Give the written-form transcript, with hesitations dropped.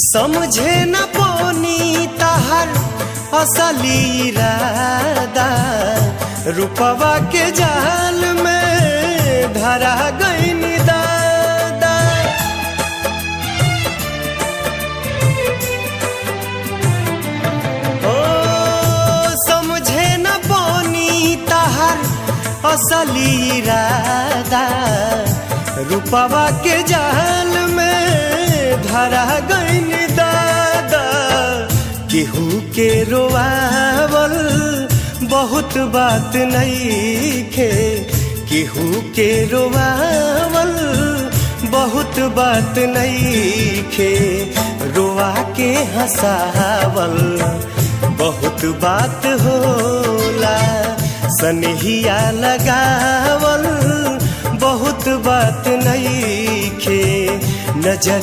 समझे न पोनी तहर असली इरादा, रूपवा के जाल में धरा गईन दादा। ओ समझे न पोनी तहर असली इरादा, रूपवा के जाल में धरा गईन दादा। केहू के रोआवल बहुत बात नइखे, केहू के रोआवल बहुत बात नइखे, रोआ के हंसावल बहुत बात होला। सनहिया लगावल बहुत बात नइखे, नजरिया